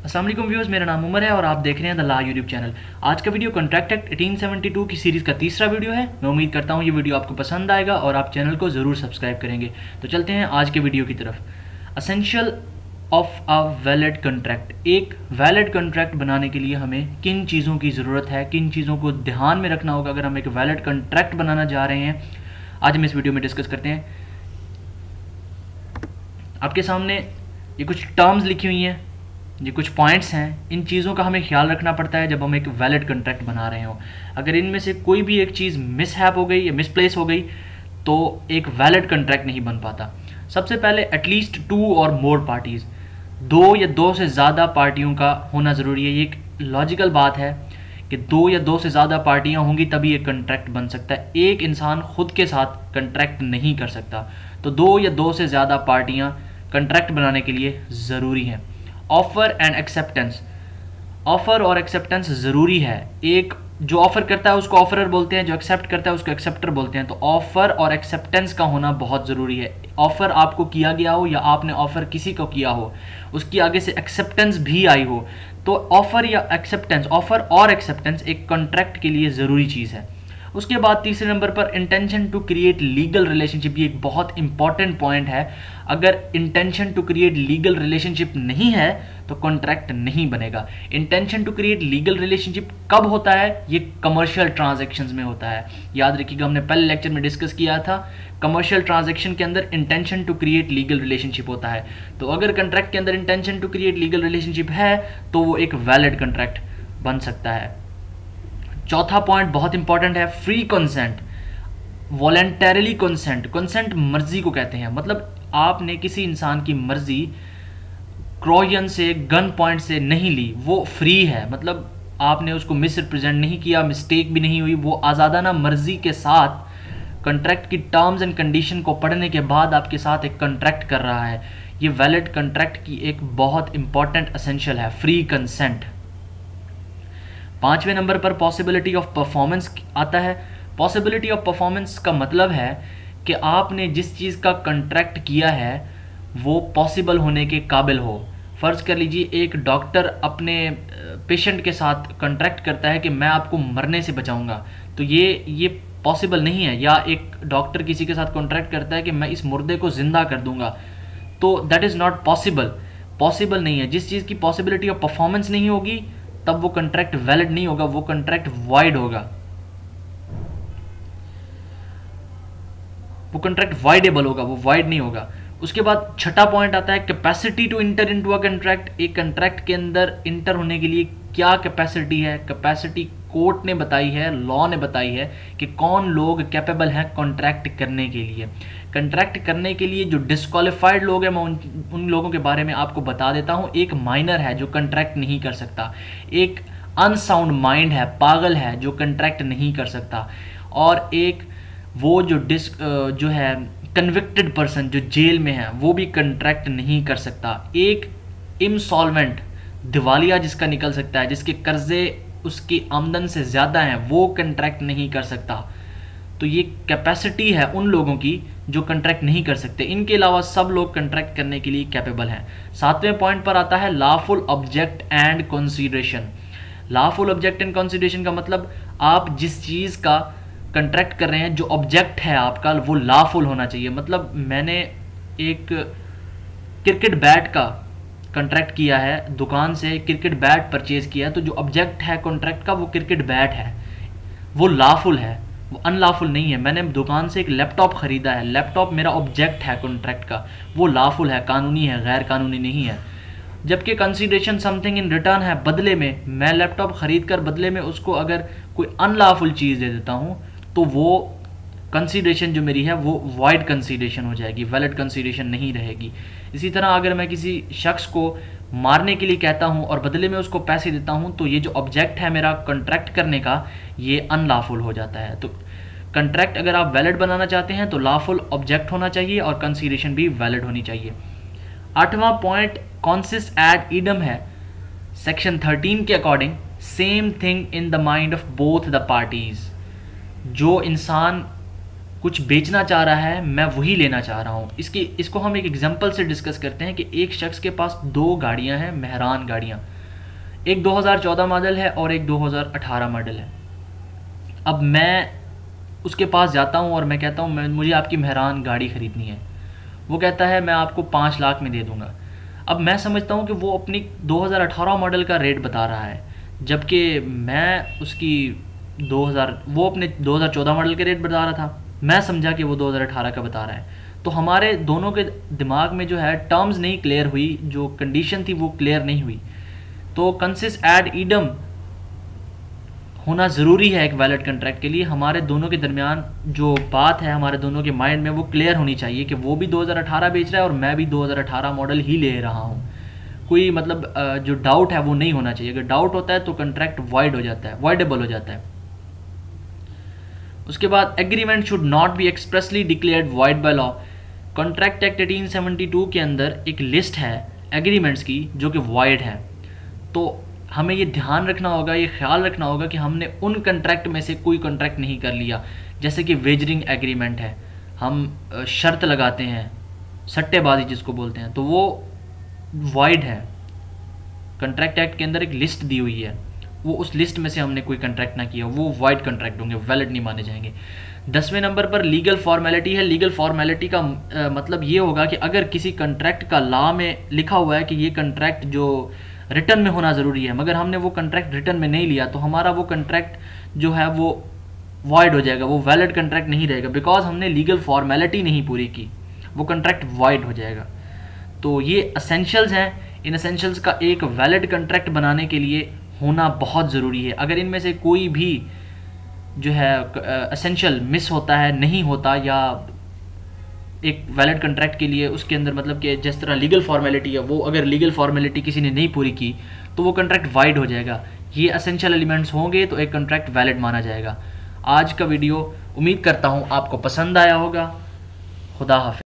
अस्सलाम वालेकुम व्यूअर्स, मेरा नाम उमर है और आप देख रहे हैं द ला यूट्यूब चैनल। आज का वीडियो कॉन्ट्रैक्ट एक्ट 1872 की सीरीज़ का तीसरा वीडियो है। मैं उम्मीद करता हूँ ये वीडियो आपको पसंद आएगा और आप चैनल को ज़रूर सब्सक्राइब करेंगे। तो चलते हैं आज के वीडियो की तरफ। Essential of a valid contract. एक वैलिड कॉन्ट्रैक्ट बनाने के लिए हमें किन चीज़ों की ज़रूरत है, किन चीज़ों को ध्यान में रखना होगा अगर हम एक वैलिड कॉन्ट्रैक्ट बनाना जा रहे हैं, आज हम इस वीडियो में डिस्कस करते हैं। आपके सामने ये कुछ टर्म्स लिखी हुई हैं, ये कुछ पॉइंट्स हैं। इन चीज़ों का हमें ख्याल रखना पड़ता है जब हम एक वैलिड कॉन्ट्रैक्ट बना रहे हो। अगर इनमें से कोई भी एक चीज़ मिसहैप हो गई या मिसप्लेस हो गई तो एक वैलिड कॉन्ट्रैक्ट नहीं बन पाता। सबसे पहले एटलीस्ट 2 और मोर पार्टीज़, 2 या 2 से ज़्यादा पार्टियों का होना ज़रूरी है। ये एक लॉजिकल बात है कि 2 या 2 से ज़्यादा पार्टियाँ होंगी तभी एक कॉन्ट्रैक्ट बन सकता है। एक इंसान खुद के साथ कॉन्ट्रैक्ट नहीं कर सकता। तो 2 या 2 से ज़्यादा पार्टियाँ कॉन्ट्रैक्ट बनाने के लिए ज़रूरी हैं। ऑफ़र एंड एक्सेप्टेंस, ऑफ़र और एक्सेप्टेंस ज़रूरी है। एक जो ऑफ़र करता है उसको ऑफरर बोलते हैं, जो एक्सेप्ट करता है उसको एक्सेप्टर बोलते हैं। तो ऑफ़र और एक्सेप्टेंस का होना बहुत ज़रूरी है। ऑफ़र आपको किया गया हो या आपने ऑफ़र किसी को किया हो, उसकी आगे से एक्सेप्टेंस भी आई हो, तो ऑफ़र या एक्सेप्टेंस, ऑफ़र और एक्सेप्टेंस एक कॉन्ट्रैक्ट के लिए ज़रूरी चीज़ है। उसके बाद तीसरे नंबर पर intention to create legal relationship. ये एक बहुत इंपॉर्टेंट पॉइंट है। अगर intention to create legal relationship नहीं है तो कॉन्ट्रैक्ट नहीं बनेगा। Intention to create legal relationship कब होता है? ये कमर्शियल ट्रांजैक्शंस में होता है। याद रखिएगा, हमने पहले लेक्चर में डिस्कस किया था, कमर्शियल ट्रांजैक्शन के अंदर intention to create legal relationship होता है। तो अगर कॉन्ट्रैक्ट के अंदर intention to create legal relationship है तो वो एक वैलिड कॉन्ट्रैक्ट बन सकता है। चौथा पॉइंट बहुत इंपॉर्टेंट है, free consent, voluntarily consent. Consent मर्जी को कहते हैं, मतलब आपने किसी इंसान की मर्जी क्रोयन से, गन पॉइंट से नहीं ली, वो फ्री है। मतलब आपने उसको मिस रिप्रेजेंट नहीं किया, मिस्टेक भी नहीं हुई, वो आज़ादाना मर्जी के साथ कॉन्ट्रैक्ट की टर्म्स एंड कंडीशन को पढ़ने के बाद आपके साथ एक कॉन्ट्रैक्ट कर रहा है। ये वैलिड कॉन्ट्रैक्ट की एक बहुत इंपॉर्टेंट एसेंशियल है, फ्री कंसेंट। 5वें नंबर पर पॉसिबिलिटी ऑफ परफॉर्मेंस आता है। पॉसिबिलिटी ऑफ परफॉर्मेंस का मतलब है कि आपने जिस चीज़ का कॉन्ट्रैक्ट किया है वो पॉसिबल होने के काबिल हो। फ़र्ज़ कर लीजिए एक डॉक्टर अपने पेशेंट के साथ कॉन्ट्रैक्ट करता है कि मैं आपको मरने से बचाऊंगा, तो ये पॉसिबल नहीं है। या एक डॉक्टर किसी के साथ कॉन्ट्रैक्ट करता है कि मैं इस मुर्दे को ज़िंदा कर दूंगा, तो that is not possible, possible नहीं है। जिस चीज़ की पॉसिबिलिटी ऑफ परफॉर्मेंस नहीं होगी तब वो कॉन्ट्रैक्ट वैलिड नहीं होगा, वो कॉन्ट्रैक्ट वाइड होगा, वो कॉन्ट्रैक्ट वाइडेबल होगा, वो वाइड नहीं होगा। उसके बाद छठा पॉइंट आता है capacity to enter into a contract. एक कॉन्ट्रैक्ट के अंदर इंटर होने के लिए क्या कैपेसिटी है? कैपेसिटी कोर्ट ने बताई है, लॉ ने बताई है कि कौन लोग कैपेबल हैं कॉन्ट्रैक्ट करने के लिए। कॉन्ट्रैक्ट करने के लिए जो डिस्क्वालीफाइड लोग हैं, मैं उन लोगों के बारे में आपको बता देता हूँ। एक माइनर है जो कॉन्ट्रैक्ट नहीं कर सकता, एक अनसाउंड माइंड है, पागल है, जो कॉन्ट्रैक्ट नहीं कर सकता, और एक वो जो है कन्विक्टेड पर्सन जो जेल में है वो भी कॉन्ट्रैक्ट नहीं कर सकता। एक इंसॉल्वेंट, दिवालिया जिसका निकल सकता है, जिसके कर्जे उसकी आमदन से ज़्यादा हैं, वो कॉन्ट्रैक्ट नहीं कर सकता। तो ये कैपेसिटी है उन लोगों की जो कॉन्ट्रैक्ट नहीं कर सकते। इनके अलावा सब लोग कॉन्ट्रैक्ट करने के लिए कैपेबल हैं। 7वें पॉइंट पर आता है lawful object and consideration. Lawful object and consideration का मतलब आप जिस चीज़ का कॉन्ट्रैक्ट कर रहे हैं, जो ऑब्जेक्ट है आपका, वो लॉफुल होना चाहिए। मतलब मैंने एक क्रिकेट बैट का कॉन्ट्रैक्ट किया है, दुकान से क्रिकेट बैट परचेज किया है, तो जो ऑब्जेक्ट है कॉन्ट्रैक्ट का वो क्रिकेट बैट है, वो लॉफुल है, वो अनलॉफुल नहीं है। मैंने दुकान से एक लैपटॉप ख़रीदा है, लैपटॉप मेरा ऑब्जेक्ट है कॉन्ट्रैक्ट का, वो लॉफुल है, कानूनी है, गैर कानूनी नहीं है। जबकि कंसीडरेशन समथिंग इन रिटर्न है, बदले में मैं लैपटॉप ख़रीद कर बदले में उसको अगर कोई अनलॉफुल चीज़ दे देता हूँ तो वो कंसीडरेशन जो मेरी है वो वाइड कंसीडरेशन हो जाएगी, वैलिड कंसीडरेशन नहीं रहेगी। इसी तरह अगर मैं किसी शख्स को मारने के लिए कहता हूँ और बदले में उसको पैसे देता हूँ तो ये जो ऑब्जेक्ट है मेरा कॉन्ट्रैक्ट करने का, ये अनलॉफुल हो जाता है। तो कॉन्ट्रैक्ट अगर आप वैलिड बनाना चाहते हैं तो लॉफुल ऑब्जेक्ट होना चाहिए और कंसीडरेशन भी वैलिड होनी चाहिए। 8वां पॉइंट कॉन्सिस्ट एड इडम है। सेक्शन 13 के according same thing in the mind of both the parties. जो इंसान कुछ बेचना चाह रहा है मैं वही लेना चाह रहा हूँ। इसको हम एक एग्जांपल से डिस्कस करते हैं कि एक शख्स के पास 2 गाड़ियाँ हैं, मेहरान गाड़ियाँ, एक 2014 मॉडल है और एक 2018 मॉडल है। अब मैं उसके पास जाता हूँ और मैं कहता हूँ मुझे आपकी मेहरान गाड़ी ख़रीदनी है। वो कहता है मैं आपको 5 लाख में दे दूँगा। अब मैं समझता हूँ कि वो अपनी 2018 मॉडल का रेट बता रहा है, जबकि मैं उसकी 2000 वो अपने 2014 मॉडल के रेट बता रहा था। मैं समझा कि वो 2018 का बता रहा है। तो हमारे दोनों के दिमाग में जो है टर्म्स नहीं क्लियर हुई, जो कंडीशन थी वो क्लियर नहीं हुई। तो कंसिस्ट एड ईडम होना ज़रूरी है एक वैलिड कॉन्ट्रैक्ट के लिए। हमारे दोनों के दरमियान जो बात है हमारे दोनों के माइंड में वो क्लियर होनी चाहिए कि वो भी 2018 बेच रहा है और मैं भी 2018 मॉडल ही ले रहा हूँ। कोई मतलब जो डाउट है वो नहीं होना चाहिए। अगर डाउट होता है तो कॉन्ट्रैक्ट वाइड हो जाता है, वाइडेबल हो जाता है। उसके बाद agreement should not be expressly declared wide by law. Contract act 1872 के अंदर एक लिस्ट है एग्रीमेंट्स की जो कि वाइड है। तो हमें ये ध्यान रखना होगा, ये ख्याल रखना होगा कि हमने उन कॉन्ट्रैक्ट में से कोई कॉन्ट्रैक्ट नहीं कर लिया। जैसे कि वेजरिंग एग्रीमेंट है, हम शर्त लगाते हैं, सट्टेबाजी जिसको बोलते हैं, तो वो वाइड है। कॉन्ट्रैक्ट एक्ट के अंदर एक लिस्ट दी हुई है, वो उस लिस्ट में से हमने कोई कॉन्ट्रैक्ट ना किया, वो वाइड कॉन्ट्रैक्ट होंगे, वैलिड नहीं माने जाएंगे। 10वें नंबर पर लीगल फॉर्मेलिटी है। लीगल फॉर्मेलिटी का मतलब ये होगा कि अगर किसी कॉन्ट्रैक्ट का लॉ में लिखा हुआ है कि ये कॉन्ट्रैक्ट जो रिटर्न में होना ज़रूरी है, मगर हमने वो कॉन्ट्रैक्ट रिटर्न में नहीं लिया, तो हमारा वो कॉन्ट्रैक्ट जो है वो वाइड हो जाएगा, वो वैलिड कॉन्ट्रैक्ट नहीं रहेगा। बिकॉज हमने लीगल फॉर्मेलिटी नहीं पूरी की, वो कॉन्ट्रैक्ट वाइड हो जाएगा। तो ये एसेंशियल्स हैं। इन एसेंशियल्स का एक वैलिड कॉन्ट्रैक्ट बनाने के लिए होना बहुत ज़रूरी है। अगर इनमें से कोई भी जो है एसेंशियल मिस होता है, नहीं होता, या एक वैलिड कॉन्ट्रैक्ट के लिए उसके अंदर मतलब कि जिस तरह लीगल फॉर्मेलिटी है, वो अगर लीगल फॉर्मेलिटी किसी ने नहीं पूरी की तो वो कॉन्ट्रैक्ट वाइड हो जाएगा। ये एसेंशियल एलिमेंट्स होंगे तो एक कॉन्ट्रैक्ट वैलिड माना जाएगा। आज का वीडियो उम्मीद करता हूँ आपको पसंद आया होगा। खुदा हाफिज़।